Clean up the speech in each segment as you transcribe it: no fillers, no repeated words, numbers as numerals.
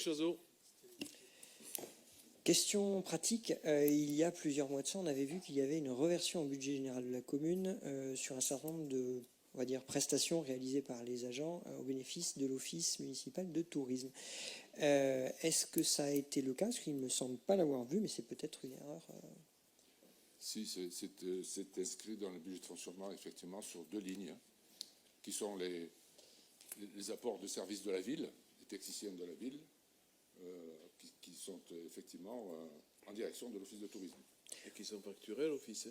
Chazot. Question pratique. Il y a plusieurs mois de ça, on avait vu qu'il y avait une reversion au budget général de la commune sur un certain nombre de, on va dire, prestations réalisées par les agents au bénéfice de l'Office municipal de tourisme. Est-ce que ça a été le cas? Parce qu'il ne me semble pas l'avoir vu, mais c'est peut-être une erreur. Si, c'est inscrit dans le budget de fonctionnement, effectivement, sur 2 lignes, qui sont les apports de services de la ville, les techniciens de la ville, qui sont effectivement en direction de l'Office de tourisme. Et qui sont facturés à l'Office.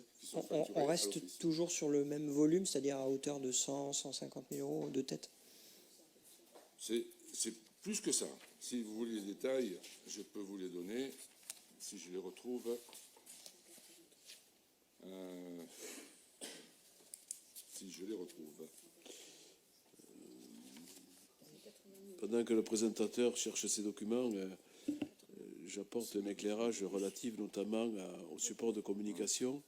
On reste toujours sur le même volume, c'est-à-dire à hauteur de 100, 150 000 euros de tête? C'est plus que ça. Si vous voulez les détails, je peux vous les donner, si je les retrouve. Si je les retrouve. Pendant que le présentateur cherche ses documents, j'apporte un éclairage relatif notamment au support de communication,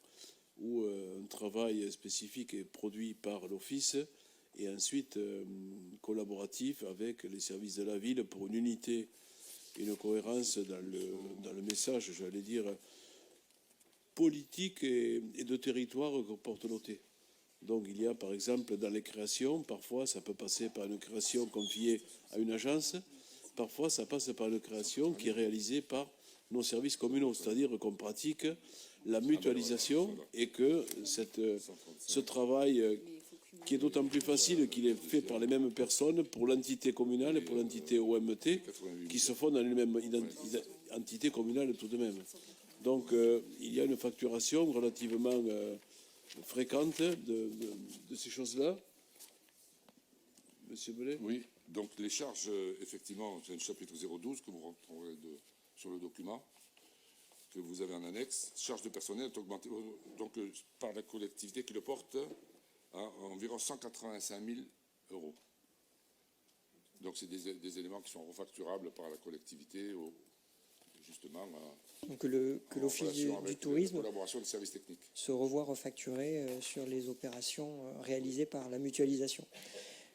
où un travail spécifique est produit par l'Office et ensuite collaboratif avec les services de la ville pour une unité et une cohérence dans le message, j'allais dire, politique et de territoire que porte l'OT. Donc il y a par exemple dans les créations, parfois ça peut passer par une création confiée à une agence, parfois ça passe par une création qui est réalisée par nos services communaux, c'est-à-dire qu'on pratique la mutualisation et que ce travail qui est d'autant plus facile qu'il est fait par les mêmes personnes pour l'entité communale et pour l'entité OMT qui se font dans une même entité communale tout de même. Donc il y a une facturation relativement fréquente de ces choses-là. Monsieur Bellet? Oui, donc les charges, effectivement, c'est le chapitre 012 que vous retrouverez sur le document que vous avez en annexe. Charges de personnel est augmentée donc, par la collectivité qui le porte à environ 185 000 euros. Donc c'est des éléments qui sont refacturables par la collectivité justement donc que l'Office du tourisme collaboration des services techniques se revoit refacturer sur les opérations réalisées par la mutualisation.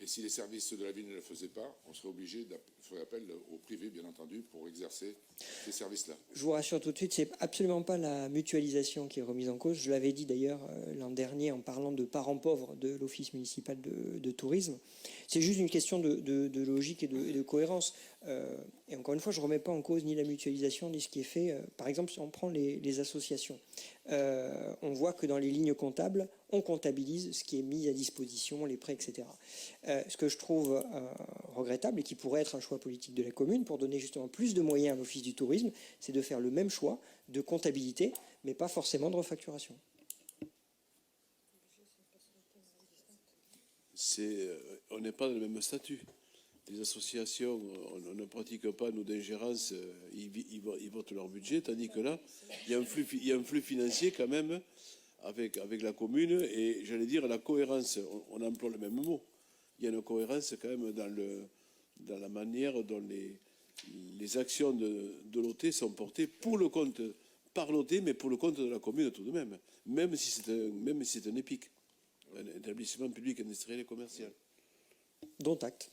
Et si les services de la ville ne le faisaient pas, on serait obligé de faire appel au privé, bien entendu, pour exercer ces services-là. Je vous rassure tout de suite, c'est absolument pas la mutualisation qui est remise en cause. Je l'avais dit d'ailleurs l'an dernier en parlant de parents pauvres de l'Office municipal de tourisme. C'est juste une question de logique et de cohérence. Et encore une fois, je ne remets pas en cause ni la mutualisation, ni ce qui est fait. Par exemple, si on prend les associations, on voit que dans les lignes comptables, on comptabilise ce qui est mis à disposition, les prêts, etc. Ce que je trouve regrettable et qui pourrait être un choix politique de la commune pour donner justement plus de moyens à l'Office du tourisme, c'est de faire le même choix de comptabilité, mais pas forcément de refacturation. On n'est pas dans le même statut. Les associations, on ne pratique pas, nous, d'ingérence, ils votent leur budget, tandis que là, il y a un flux financier quand même avec la commune, et j'allais dire la cohérence, on emploie le même mot. Il y a une cohérence quand même dans la manière dont les actions de l'OT sont portées pour le compte, par l'OT, mais pour le compte de la commune tout de même, même si c'est un EPIC, un établissement public industriel et commercial. Dont acte.